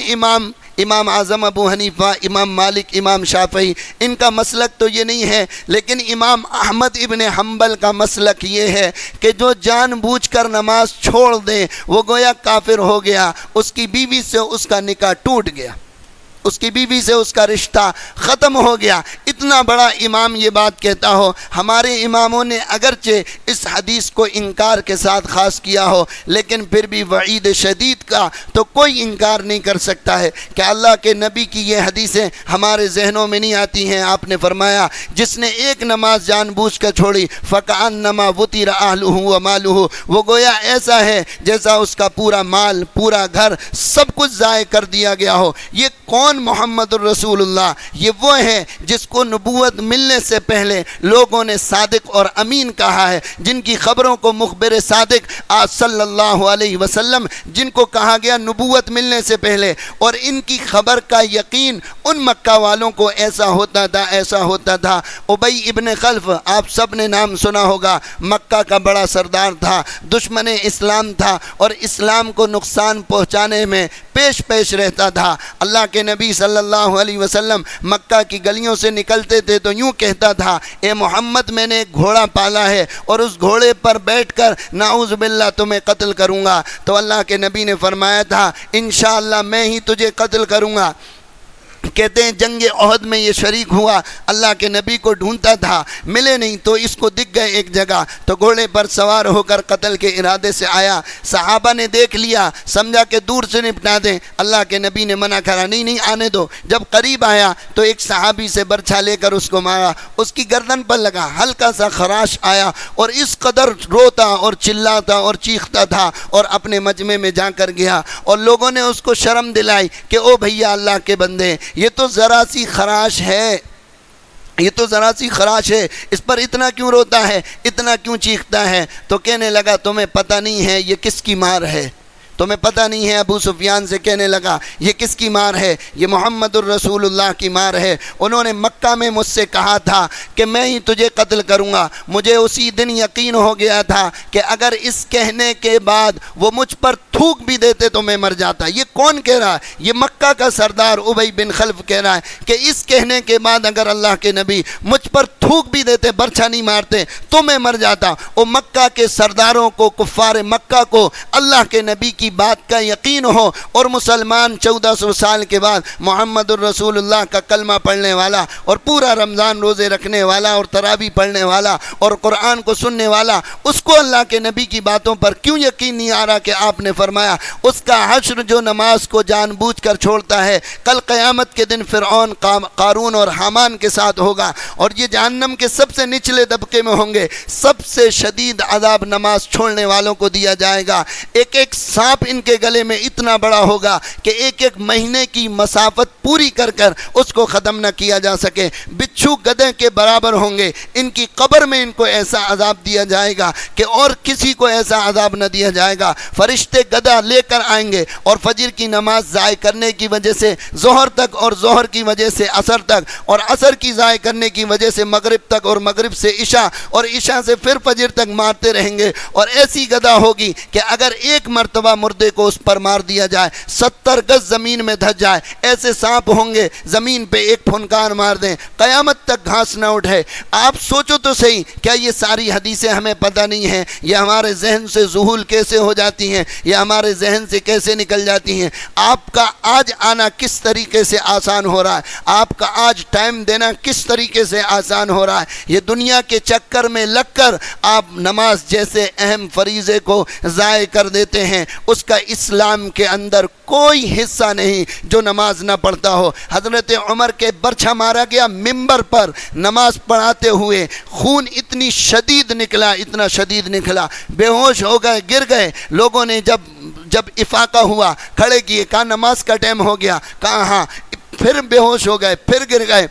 امام اعظم ابو حنیفہ، امام مالک، امام شافعی، ان کا مسلک تو یہ نہیں ہے، لیکن امام احمد ابن حنبل کا مسلک یہ ہے کہ جو جان بوجھ کر نماز چھوڑ دے وہ گویا کافر ہو گیا، اس کی بیوی سے اس کا نکاح ٹوٹ گیا، اس کی بیوی سے اس کا رشتہ ختم ہو گیا۔ اتنا بڑا امام یہ بات کہتا ہو، ہمارے اماموں نے اگرچہ اس حدیث کو انکار کے ساتھ خاص کیا ہو لیکن پھر بھی وعید شدید کا تو کوئی انکار نہیں کر سکتا ہے کہ اللہ کے نبی کی یہ حدیثیں ہمارے ذہنوں میں نہیں آتی ہیں۔ آپ نے فرمایا جس نے ایک نماز جان بوجھ کر چھوڑی فَكَأَنَّمَا وُطِرَ أَهْلُهُ وَمَالُهُ، وہ گویا ایسا ہے جیسا اس کا پورا مال، پورا گھر، سب کچھ ضائع کر دیا گیا ہو۔ یہ کون محمد الرسول اللہ؟ یہ وہ ہے جس کو نبوت ملنے سے پہلے لوگوں نے صادق اور امین کہا ہے، جن کی خبروں کو مخبر صادق صلی اللہ علیہ وسلم جن کو کہا گیا نبوت ملنے سے پہلے، اور ان کی خبر کا یقین ان مکہ والوں کو ایسا ہوتا تھا، ایسا ہوتا تھا۔ ابی ابن خلف، آپ سب نے نام سنا ہوگا، مکہ کا بڑا سردار تھا، دشمن اسلام تھا اور اسلام کو نقصان پہنچانے میں پیش رہتا تھا۔ اللہ کے نبی صلی اللہ علیہ وسلم مکہ کی گلیوں سے نکلتے تھے تو یوں کہتا تھا، اے محمد میں نے ایک گھوڑا پالا ہے اور اس گھوڑے پر بیٹھ کر نعوذ باللہ تمہیں قتل کروں گا۔ تو اللہ کے نبی نے فرمایا تھا انشاءاللہ میں ہی تجھے قتل کروں گا۔ کہتے ہیں جنگ احد میں یہ شریک ہوا، اللہ کے نبی کو ڈھونڈتا تھا، ملے نہیں تو اس کو دکھ گئے ایک جگہ، تو گھوڑے پر سوار ہو کر قتل کے ارادے سے آیا۔ صحابہ نے دیکھ لیا، سمجھا کہ دور سے نپٹا دیں، اللہ کے نبی نے منع کرا، نہیں آنے دو۔ جب قریب آیا تو ایک صحابی سے برچھا لے کر اس کو مارا، اس کی گردن پر لگا، ہلکا سا خراش آیا اور اس قدر روتا اور چلاتا اور چیختا تھا اور اپنے مجمع میں جا کر گیا، اور لوگوں نے اس کو شرم دلائی کہ او بھیا اللہ کے بندے، یہ تو ذرا سی خراش ہے، یہ تو ذرا سی خراش ہے، اس پر اتنا کیوں روتا ہے، اتنا کیوں چیختا ہے؟ تو کہنے لگا تمہیں پتہ نہیں ہے یہ کس کی مار ہے، تمہیں پتہ نہیں ہے۔ ابو سفیان سے کہنے لگا یہ کس کی مار ہے؟ یہ محمد الرسول اللہ کی مار ہے۔ انہوں نے مکہ میں مجھ سے کہا تھا کہ میں ہی تجھے قتل کروں گا، مجھے اسی دن یقین ہو گیا تھا کہ اگر اس کہنے کے بعد وہ مجھ پر تھوک بھی دیتے تو میں مر جاتا۔ یہ کون کہہ رہا ہے؟ یہ مکہ کا سردار ابی بن خلف کہہ رہا ہے کہ اس کہنے کے بعد اگر اللہ کے نبی مجھ پر تھوک بھی دیتے، برچھا نہیں مارتے تو میں مر جاتا۔ وہ مکہ کے سرداروں کو، کفار مکہ کو اللہ کے نبی کی بات کا یقین ہو، اور مسلمان 1400 سال کے بعد محمد الرسول اللہ کا کلمہ پڑھنے والا اور پورا رمضان روزے رکھنے والا اور تراویح پڑھنے والا اور قرآن کو سننے والا، اس کو اللہ کے نبی کی باتوں پر کیوں یقین نہیں آ رہا کہ آپ نے فرمایا اس کا حشر جو نماز کو جان بوجھ کر چھوڑتا ہے کل قیامت کے دن فرعون، قارون اور حامان کے ساتھ ہوگا، اور یہ جہنم کے سب سے نچلے طبقے میں ہوں گے۔ سب سے شدید عذاب نماز چھوڑنے والوں کو دیا جائے گا۔ ایک ایک سانپ ان کے گلے میں اتنا بڑا ہوگا کہ ایک ایک مہینے کی مسافت پوری کر کر اس کو ختم نہ کیا جا سکے۔ بچھو گدھے کے برابر ہوں گے، ان کی قبر میں ان کو ایسا عذاب دیا جائے گا کہ اور کسی کو ایسا عذاب نہ دیا جائے گا۔ فرشتے گدھا لے کر آئیں گے اور فجر کی نماز ضائع کرنے کی وجہ سے ظہر تک، اور ظہر کی وجہ سے عصر تک، اور عصر کی ضائع کرنے کی وجہ سے مغرب تک، اور مغرب سے عشاء، اور عشاء سے پھر فجر تک مارتے رہیں گے۔ اور ایسی گدھا ہوگی کہ اگر ایک مرتبہ مردے کو اس پر مار دیا جائے 70 گز زمین میں دھس جائے۔ ایسے سانپ ہوں گے زمین پہ ایک پھنکار مار دیں قیامت تک گھاس نہ اٹھے۔ آپ سوچو تو صحیح، کیا یہ ساری حدیثیں ہمیں پتہ نہیں ہیں؟ یہ ہمارے ذہن سے ذہول کیسے ہو جاتی ہیں، یہ ہمارے ذہن سے کیسے نکل جاتی ہیں؟ آپ کا آج آنا کس طریقے سے آسان ہو رہا ہے، آپ کا آج ٹائم دینا کس طریقے سے آسان ہو رہا ہے۔ یہ دنیا کے چکر میں لگ کر آپ نماز جیسے اہم فریضے کو ضائع کر دیتے ہیں۔ اس کا اسلام کے اندر کوئی حصہ نہیں جو نماز نہ پڑھتا ہو۔ حضرت عمر کے برچھا مارا گیا ممبر پر نماز پڑھاتے ہوئے، خون اتنی شدید نکلا، اتنا شدید نکلا، بے ہوش ہو گئے، گر گئے۔ لوگوں نے جب افاقہ ہوا کھڑے کیے، کہا نماز کا ٹائم ہو گیا، کہا ہاں، پھر بے ہوش ہو گئے، پھر گر گئے۔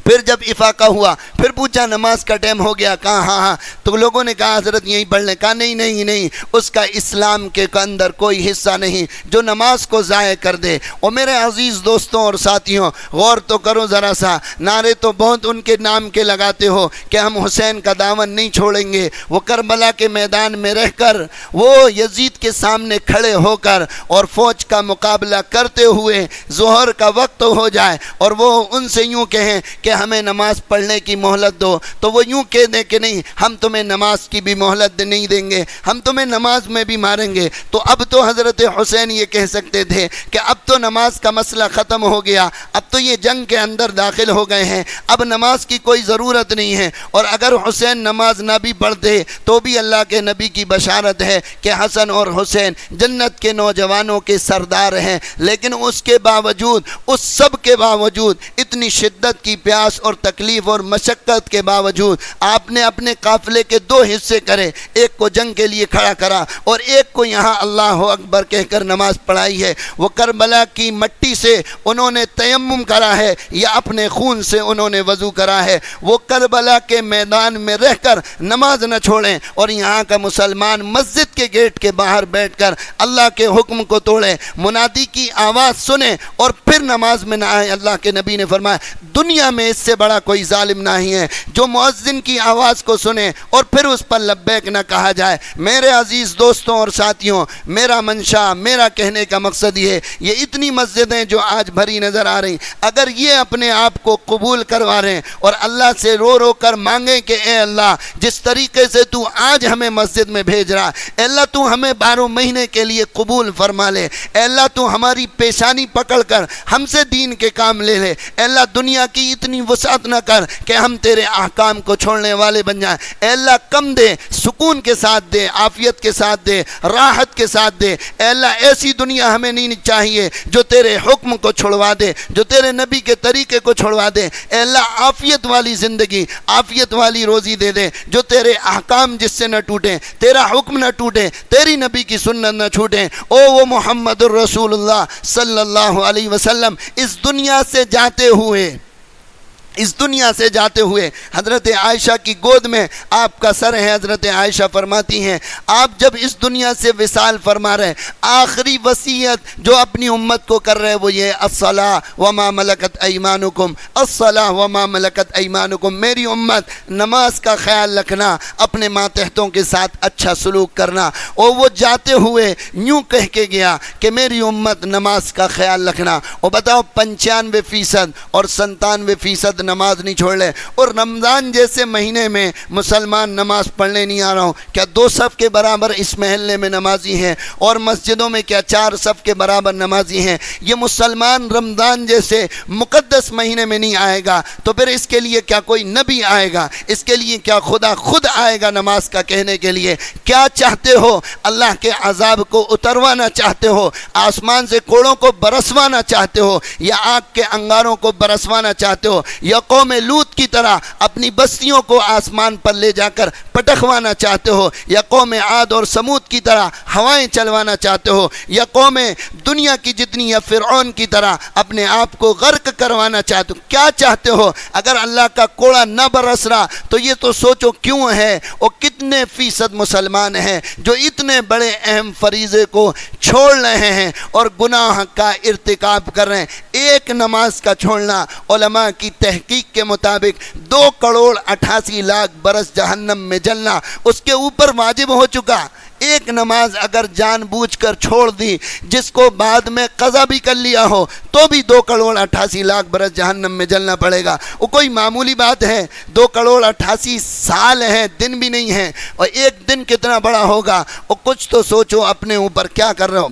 پھر جب افاقہ ہوا، پھر پوچھا نماز کا ٹائم ہو گیا، کہا ہاں ہاں، تو لوگوں نے کہا حضرت یہیں پڑھ لیں، کہا نہیں نہیں نہیں، اس کا اسلام کے اندر کوئی حصہ نہیں جو نماز کو ضائع کر دے۔ اور میرے عزیز دوستوں اور ساتھیوں، غور تو کرو ذرا سا، نعرے تو بہت ان کے نام کے لگاتے ہو کہ ہم حسین کا دامن نہیں چھوڑیں گے، وہ کربلا کے میدان میں رہ کر، وہ یزید کے سامنے کھڑے ہو کر اور فوج کا مقابلہ کرتے ہوئے ظہر کا وقت ہو جائے اور وہ ان سے یوں کہیں کہ ہمیں نماز پڑھنے کی مہلت دو، تو وہ یوں کہہ دیں کہ نہیں، ہم تمہیں نماز کی بھی مہلت نہیں دیں گے، ہم تمہیں نماز میں بھی ماریں گے۔ تو اب تو حضرت حسین یہ کہہ سکتے تھے کہ اب تو نماز کا مسئلہ ختم ہو گیا، اب تو یہ جنگ کے اندر داخل ہو گئے ہیں، اب نماز کی کوئی ضرورت نہیں ہے۔ اور اگر حسین نماز نہ بھی پڑھتے تو بھی اللہ کے نبی کی بشارت ہے کہ حسن اور حسین جنت کے نوجوانوں کے سردار ہیں۔ لیکن اس کے باوجود، اس سب کے باوجود، اتنی شدت کی پیاس اور تکلیف اور مشقت کے باوجود آپ نے اپنے قافلے کے دو حصے کرے، ایک کو جنگ کے لیے کھڑا کرا اور ایک کو یہاں اللہ اکبر کہہ کر نماز پڑھائی ہے۔ وہ کربلا کی مٹی سے انہوں نے تیمم کرا ہے یا اپنے خون سے انہوں نے وضو کرا ہے۔ وہ کربلا کے میدان میں رہ کر نماز نہ چھوڑیں اور یہاں کا مسلمان مسجد کے گیٹ کے باہر بیٹھ کر اللہ کے حکم کو توڑیں، منادی کی آواز سنیں اور پھر نماز میں نہ آئیں۔ اللہ کے نبی نے فرمایا دنیا میں اس سے بڑا کوئی ظالم نہیں ہے جو مؤذن کی آواز کو سنے اور پھر اس پر لبیک نہ کہا جائے۔ میرے عزیز دوستوں اور ساتھیوں، میرا منشا، میرا کہنے کا مقصد یہ اتنی مسجدیں جو آج بھری نظر آ رہی، اگر یہ اپنے آپ کو قبول کروا رہے ہیں اور اللہ سے رو رو کر مانگیں کہ اے اللہ، جس طریقے سے تو آج ہمیں مسجد میں بھیج رہا، اے اللہ تو ہمیں 12 مہینے کے لیے قبول فرما لے، اے اللہ تو ہماری پیشانی پکڑ کر ہم سے دین کے کام لے لے، اے اللہ دنیا کی اتنی وسعت نہ کر کہ ہم تیرے احکام کو چھوڑنے والے بن جائیں، اے اللہ کم دے، سکون کے ساتھ دے، عافیت کے ساتھ دے، راحت کے ساتھ دے، اے اللہ ایسی دنیا ہمیں نہیں چاہیے جو تیرے حکم کو چھوڑوا دے، جو تیرے نبی کے طریقے کو چھوڑوا دے، اے اللہ عافیت والی زندگی، عافیت والی روزی دے دے، جو تیرے احکام جس سے نہ ٹوٹیں، تیرا حکم نہ ٹوٹے، تیری نبی کی سنت نہ چھوٹیں۔ او وہ محمد الرسول اللہ صلی اللہ علیہ وسلم اس دنیا سے جاتے ہوئے حضرت عائشہ کی گود میں آپ کا سر ہے۔ حضرت عائشہ فرماتی ہیں آپ جب اس دنیا سے وصال فرما رہے، آخری وصیت جو اپنی امت کو کر رہے وہ یہ الصلاۃ وما ملکت ایمانکم، الصلاۃ وما ملکت ایمانکم، میری امت نماز کا خیال رکھنا، اپنے ماتحتوں کے ساتھ اچھا سلوک کرنا۔ اور وہ جاتے ہوئے یوں کہہ کے گیا کہ میری امت نماز کا خیال رکھنا۔ اور بتاؤ 95% اور 97% نماز نہیں چھوڑ لے، اور رمضان جیسے مہینے میں مسلمان نماز پڑھنے نہیں آ رہا ہوں، کیا 2 صف کے برابر اس محلے میں نمازی ہیں اور مسجدوں میں کیا 4 صف کے برابر نمازی ہیں؟ یہ مسلمان رمضان جیسے مقدس مہینے میں نہیں آئے گا تو پھر اس کے لیے کیا کوئی نبی آئے گا؟ اس کے لیے کیا خدا خود آئے گا نماز کا کہنے کے لیے؟ کیا چاہتے ہو؟ اللہ کے عذاب کو اتروانا چاہتے ہو؟ آسمان سے کوڑوں کو برسوانا چاہتے ہو یا آگ کے انگاروں کو برسوانا چاہتے ہو یا قوم لوط کی طرح اپنی بستیوں کو آسمان پر لے جا کر پٹخوانا چاہتے ہو یا قوم عاد اور سمود کی طرح ہوائیں چلوانا چاہتے ہو یا قوم دنیا کی جتنی یا فرعون کی طرح اپنے آپ کو غرق کروانا چاہتے ہو؟ کیا چاہتے ہو؟ اگر اللہ کا کوڑا نہ برس رہا تو یہ تو سوچو کیوں ہے، اور کتنے فیصد مسلمان ہیں جو اتنے بڑے اہم فریضے کو چھوڑ رہے ہیں اور گناہ کا ارتکاب کر رہے ہیں۔ ایک نماز کا چھوڑنا علماء کی تحقیق کے مطابق 2,88,00,000 برس جہنم میں جلنا اس کے اوپر واجب ہو چکا۔ ایک نماز اگر جان بوجھ کر چھوڑ دی، جس کو بعد میں قضا بھی کر لیا ہو، تو بھی 2,88,00,000 برس جہنم میں جلنا پڑے گا۔ وہ کوئی معمولی بات ہے؟ 2,88 سال ہیں، دن بھی نہیں ہیں، اور ایک دن کتنا بڑا ہوگا؟ اور کچھ تو سوچو اپنے اوپر کیا کر رہے ہو۔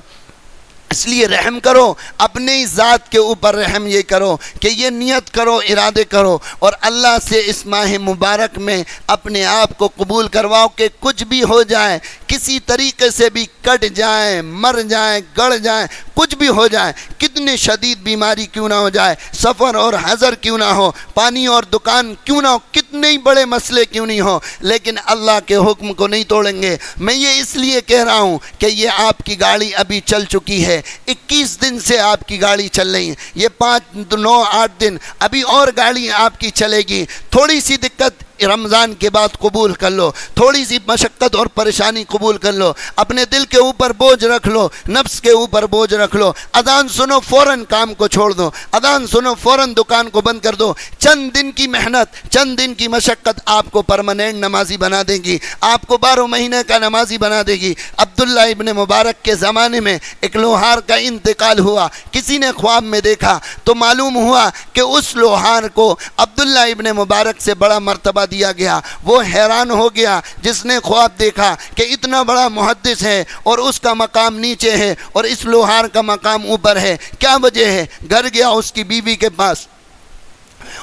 اس لیے رحم کرو، اپنے ذات کے اوپر رحم یہ کرو کہ یہ نیت کرو، ارادے کرو اور اللہ سے اس ماہ مبارک میں اپنے آپ کو قبول کرواؤ کہ کچھ بھی ہو جائے، کسی طریقے سے بھی کٹ جائیں، مر جائیں، گڑ جائیں، کچھ بھی ہو جائے، کتنے شدید بیماری کیوں نہ ہو جائے، سفر اور حضر کیوں نہ ہو، پانی اور دکان کیوں نہ ہو، کتنے نہیں بڑے مسئلے کیوں نہیں ہو، لیکن اللہ کے حکم کو نہیں توڑیں گے۔ میں یہ اس لیے کہہ رہا ہوں کہ یہ آپ کی گاڑی ابھی چل چکی ہے، 21 دن سے آپ کی گاڑی چل رہی ہے، یہ 5 9 8 دن ابھی اور گاڑی آپ کی چلے گی۔ تھوڑی سی دقت رمضان کے بعد قبول کر لو، تھوڑی سی مشقت اور پریشانی قبول کر لو، اپنے دل کے اوپر بوجھ رکھ لو، نفس کے اوپر بوجھ رکھ لو، اذان سنو فوراً کام کو چھوڑ دو، اذان سنو فوراً دکان کو بند کر دو۔ چند دن کی محنت، چند دن کی مشقت آپ کو پرماننٹ نمازی بنا دے گی، آپ کو 12 مہینے کا نمازی بنا دے گی۔ عبداللہ ابن مبارک کے زمانے میں ایک لوہار کا انتقال ہوا، کسی نے خواب میں دیکھا تو معلوم ہوا کہ اس لوہار کو عبداللہ ابن مبارک سے بڑا مرتبہ دیا گیا۔ وہ حیران ہو گیا جس نے خواب دیکھا کہ اتنا بڑا محدث ہے اور اس کا مقام نیچے ہے اور اس لوہار کا مقام اوپر ہے، کیا وجہ ہے؟ گھر گیا اس کی بیوی کے پاس،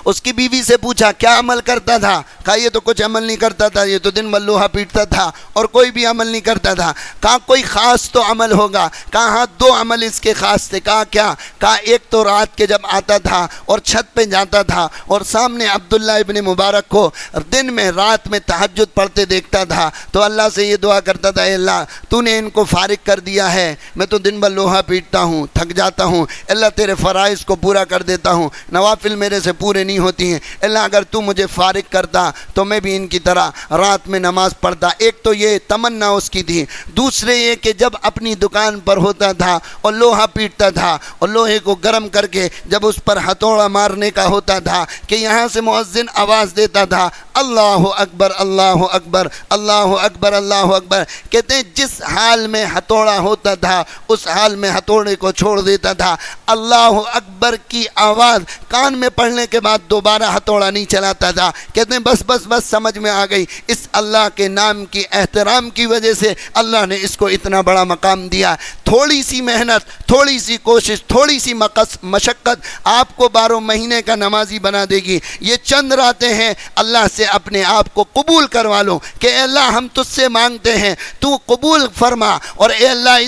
اس کی بیوی سے پوچھا کیا عمل کرتا تھا؟ کہا یہ تو کچھ عمل نہیں کرتا تھا، یہ تو دن بھر لوہا پیٹتا تھا اور کوئی بھی عمل نہیں کرتا تھا۔ کہا کوئی خاص تو عمل ہوگا؟ کہا ہاں 2 عمل اس کے خاص تھے۔ کہا کیا؟ کہا ایک تو رات کے جب آتا تھا اور چھت پہ جاتا تھا اور سامنے عبداللہ ابن مبارک کو دن میں رات میں تہجد پڑھتے دیکھتا تھا تو اللہ سے یہ دعا کرتا تھا، اے اللہ تو نے ان کو فارغ کر دیا ہے، میں تو دن بھر لوہا پیٹتا ہوں، تھک جاتا ہوں، اللہ تیرے فرائض کو پورا کر دیتا ہوں، نوافل میرے سے پورے نہیں ہوتی ہیں، اللہ اگر تو مجھے فارغ کرتا تو میں بھی ان کی طرح رات میں نماز پڑھتا۔ ایک تو یہ تمنا اس کی تھی، دوسرے یہ کہ جب اپنی دکان پر ہوتا تھا اور لوہا پیٹتا تھا اور لوہے کو گرم کر کے جب اس پر ہتھوڑا مارنے کا ہوتا تھا کہ یہاں سے مؤذن آواز دیتا تھا اللہ اکبر اللہ اکبر اللہ اکبر اللہ اکبر، کہتے ہیں جس حال میں ہتھوڑا ہوتا تھا اس حال میں ہتھوڑے کو چھوڑ دیتا تھا، اللہ اکبر کی آواز کان میں پڑھنے کے بعد دوبارہ ہتھوڑا نہیں چلاتا تھا۔ کہتے ہیں بس بس بس سمجھ میں آ گئی، اس اللہ کے نام کی احترام کی وجہ سے اللہ نے اس کو اتنا بڑا مقام دیا۔ تھوڑی سی محنت، تھوڑی سی کوشش، تھوڑی سی مشقت آپ کو 12 مہینے کا نمازی بنا دے گی۔ یہ چند راتیں ہیں، اللہ سے اپنے آپ کو قبول کروا لو کہ اے اللہ ہم تجھ سے مانگتے ہیں، تو قبول فرما، اور اے اللہ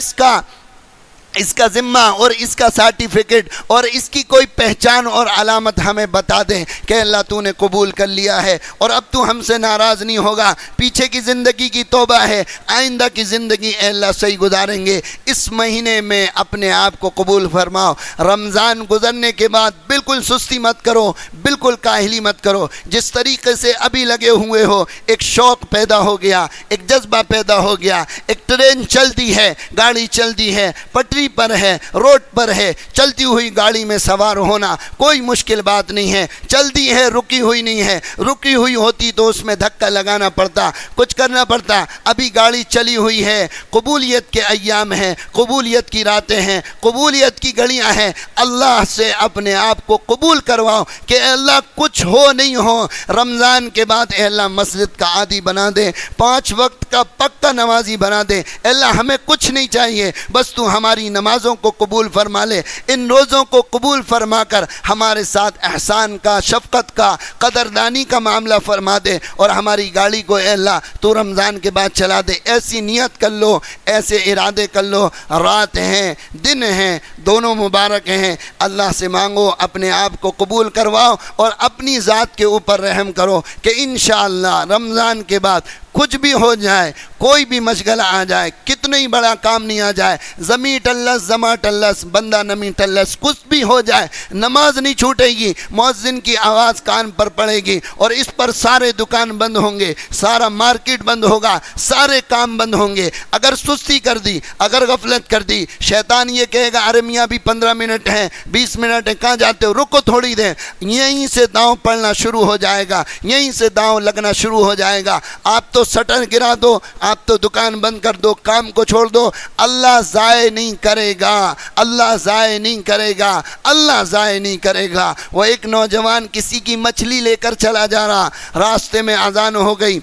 اس کا ذمہ اور اس کا سرٹیفکیٹ اور اس کی کوئی پہچان اور علامت ہمیں بتا دیں کہ اللہ تو نے قبول کر لیا ہے اور اب تو ہم سے ناراض نہیں ہوگا، پیچھے کی زندگی کی توبہ ہے، آئندہ کی زندگی اے اللہ صحیح گزاریں گے۔ اس مہینے میں اپنے آپ کو قبول فرماؤ۔ رمضان گزرنے کے بعد بالکل سستی مت کرو، بالکل کاہلی مت کرو، جس طریقے سے ابھی لگے ہوئے ہو، ایک شوق پیدا ہو گیا، ایک جذبہ پیدا ہو گیا، ایک ٹرین چلتی ہے، گاڑی چلتی ہے، پٹری پر ہے، روڈ پر ہے، چلتی ہوئی گاڑی میں سوار ہونا کوئی مشکل بات نہیں ہے، چلتی ہے رکی ہوئی نہیں ہے، رکی ہوئی ہوتی تو اس میں دھکا لگانا پڑتا، کچھ کرنا پڑتا، ابھی گاڑی چلی ہوئی ہے، قبولیت کے ایام ہیں، قبولیت کی راتیں ہیں، قبولیت کی گھڑیاں ہیں، اللہ سے اپنے آپ کو قبول کرواؤ کہ اے اللہ کچھ ہو نہیں ہو، رمضان کے بعد اے اللہ مسجد کا عادی بنا دے، 5 وقت کا پکا نمازی بنا دے، اے اللہ ہمیں کچھ نہیں چاہیے، بس تو ہماری نمازوں کو قبول فرما لے، ان روزوں کو قبول فرما کر ہمارے ساتھ احسان کا، شفقت کا، قدردانی کا معاملہ فرما دے، اور ہماری گاڑی کو اے اللہ تو رمضان کے بعد چلا دے۔ ایسی نیت کر لو، ایسے ارادے کر لو، رات ہیں دن ہیں دونوں مبارک ہیں، اللہ سے مانگو، اپنے آپ کو قبول کرواؤ اور اپنی ذات کے اوپر رحم کرو کہ انشاءاللہ رمضان کے بعد کچھ بھی ہو جائے، کوئی بھی مشغلہ آ جائے، کتنا ہی بڑا کام نہیں آ جائے، زمیں ٹلس زماں ٹلس بندہ نمی ٹلس، کچھ بھی ہو جائے نماز نہیں چھوٹے گی، مؤذن کی آواز کان پر پڑے گی اور اس پر سارے دکان بند ہوں گے، سارا مارکیٹ بند ہوگا، سارے کام بند ہوں گے۔ اگر سستی کر دی، اگر غفلت کر دی، شیطان یہ کہے گا ارے میاں بھی 15 منٹ ہیں، 20 منٹ ہیں، کہاں جاتے ہو، رکو تھوڑی دیر، یہیں سے داؤں پڑنا شروع ہو جائے گا، یہیں سے داؤں لگنا شروع ہو جائے گا۔ آپ تو سٹر گرا دو، آپ تو دکان بند کر دو، کام کو چھوڑ دو، اللہ ضائع نہیں کرے گا، اللہ ضائع نہیں کرے گا، اللہ ضائع نہیں کرے گا۔ وہ ایک نوجوان کسی کی مچھلی لے کر چلا جا رہا، راستے میں اذان ہو گئی،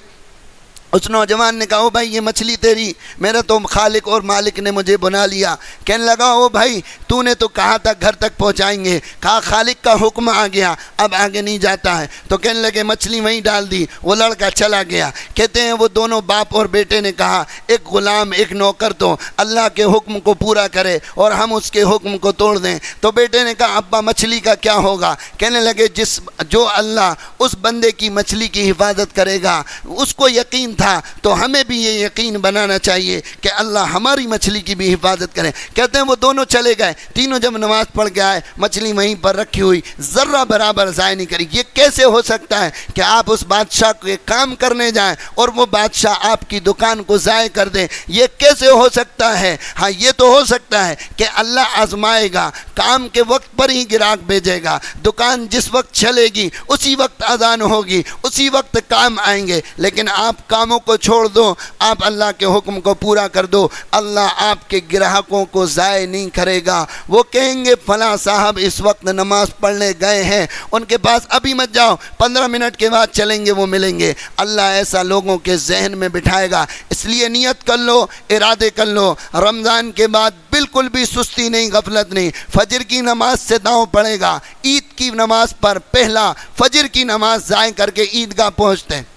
اس نوجوان نے کہا او بھائی یہ مچھلی تیری، میرا تو خالق اور مالک نے مجھے بنا لیا۔ کہنے لگا او بھائی تو نے تو کہا تھا گھر تک پہنچائیں گے، کہا خالق کا حکم آ گیا اب آگے نہیں جاتا ہے، تو کہنے لگے مچھلی وہیں ڈال دی، وہ لڑکا چلا گیا۔ کہتے ہیں وہ دونوں باپ اور بیٹے نے کہا ایک غلام ایک نوکر تو اللہ کے حکم کو پورا کرے اور ہم اس کے حکم کو توڑ دیں۔ تو بیٹے نے کہا ابا مچھلی کا کیا ہوگا؟ کہنے لگے جو اللہ اس بندے کی مچھلی کی حفاظت کرے گا اس کو یقین تھا، تو ہمیں بھی یہ یقین بنانا چاہیے کہ اللہ ہماری مچھلی کی بھی حفاظت کرے۔ کہتے ہیں وہ دونوں چلے گئے، تینوں جب نماز پڑھ کے آئے مچھلی وہیں پر رکھی ہوئی، ذرہ برابر ضائع نہیں کری۔ یہ کیسے ہو سکتا ہے کہ آپ اس بادشاہ کے کام کرنے جائیں اور وہ بادشاہ آپ کی دکان کو ضائع کر دے؟ یہ کیسے ہو سکتا ہے؟ ہاں یہ تو ہو سکتا ہے کہ اللہ آزمائے گا، کام کے وقت پر ہی گراہک بھیجے گا، دکان جس وقت چلے گی اسی وقت اذان ہوگی، اسی وقت کام آئیں گے، لیکن آپ کاموں کو چھوڑ دو، آپ اللہ کے حکم کو پورا کر دو، اللہ آپ کے گراہکوں کو ضائع نہیں کرے گا۔ وہ کہیں گے فلاں صاحب اس وقت نماز پڑھنے گئے ہیں، ان کے پاس ابھی مت جاؤ، 15 منٹ کے بعد چلیں گے وہ ملیں گے۔ اللہ ایسا لوگوں کے ذہن میں بٹھائے گا۔ اس لیے نیت کر لو، ارادے کر لو، رمضان کے بعد بالکل بھی سستی نہیں، غفلت نہیں۔ فجر کی نماز سے داؤں پڑے گا، عید کی نماز پر پہلا فجر کی نماز ضائع کر کے عیدگاہ پہنچتے ہیں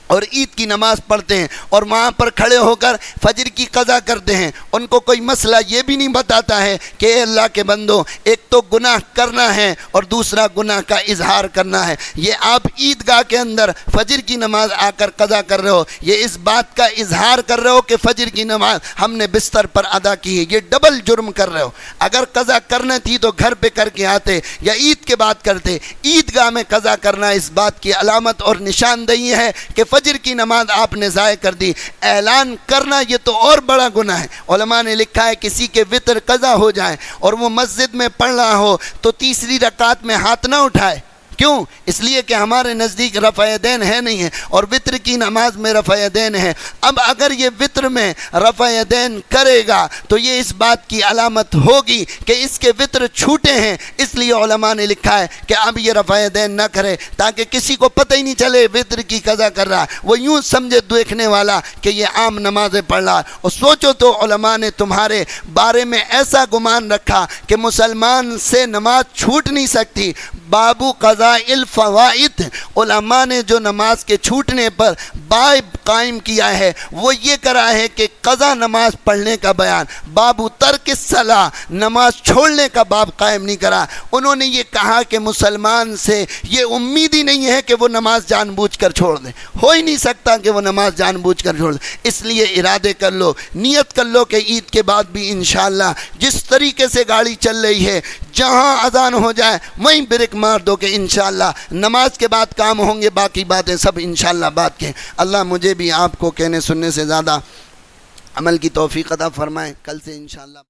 اور عید کی نماز پڑھتے ہیں اور وہاں پر کھڑے ہو کر فجر کی قضا کرتے ہیں۔ ان کو کوئی مسئلہ یہ بھی نہیں بتاتا ہے کہ اے اللہ کے بندو، ایک تو گناہ کرنا ہے اور دوسرا گناہ کا اظہار کرنا ہے۔ یہ آپ عیدگاہ کے اندر فجر کی نماز آ کر قضا کر رہے ہو، یہ اس بات کا اظہار کر رہے ہو کہ فجر کی نماز ہم نے بستر پر ادا کی ہے، یہ ڈبل جرم کر رہے ہو۔ اگر قضا کرنا تھی تو گھر پہ کر کے آتے یا عید کے بعد کرتے۔ عیدگاہ میں قضا کرنا اس بات کی علامت اور نشاندہی ہے کہ فجر کی نماز آپ نے ضائع کر دی۔ اعلان کرنا یہ تو اور بڑا گناہ ہے۔ علماء نے لکھا ہے کسی کے وتر قضا ہو جائے اور وہ مسجد میں پڑھ رہا ہو تو تیسری رکعت میں ہاتھ نہ اٹھائے۔ کیوں؟ اس لیے کہ ہمارے نزدیک رفع دین ہے نہیں ہے، اور وتر کی نماز میں رفع دین ہے۔ اب اگر یہ وتر میں رفع دین کرے گا تو یہ اس بات کی علامت ہوگی کہ اس کے وتر چھوٹے ہیں، اس لیے علماء نے لکھا ہے کہ اب یہ رفع دین نہ کرے تاکہ کسی کو پتہ ہی نہیں چلے وتر کی قضا کر رہا ہے، وہ یوں سمجھے دیکھنے والا کہ یہ عام نمازیں پڑھ رہا ہے۔ اور سوچو تو علماء نے تمہارے بارے میں ایسا گمان رکھا کہ مسلمان سے نماز چھوٹ نہیں سکتی۔ بابو قضاء الفوائد، علماء نے جو نماز کے چھوٹنے پر باب قائم کیا ہے وہ یہ کرا ہے کہ قضا نماز پڑھنے کا بیان، بابو ترک الصلاۃ، نماز چھوڑنے کا باب قائم نہیں کرا۔ انہوں نے یہ کہا کہ مسلمان سے یہ امید ہی نہیں ہے کہ وہ نماز جان بوجھ کر چھوڑ دے، ہو ہی نہیں سکتا کہ وہ نماز جان بوجھ کر چھوڑ دے۔ اس لیے ارادے کر لو، نیت کر لو کہ عید کے بعد بھی انشاءاللہ جس طریقے سے گاڑی چل رہی ہے جہاں اذان ہو جائے وہیں بریک مار دو کہ انشاءاللہ نماز کے بعد کام ہوں گے، باقی باتیں سب انشاءاللہ بعد کے۔ اللہ مجھے بھی آپ کو کہنے سننے سے زیادہ عمل کی توفیق عطا فرمائے۔ کل سے انشاءاللہ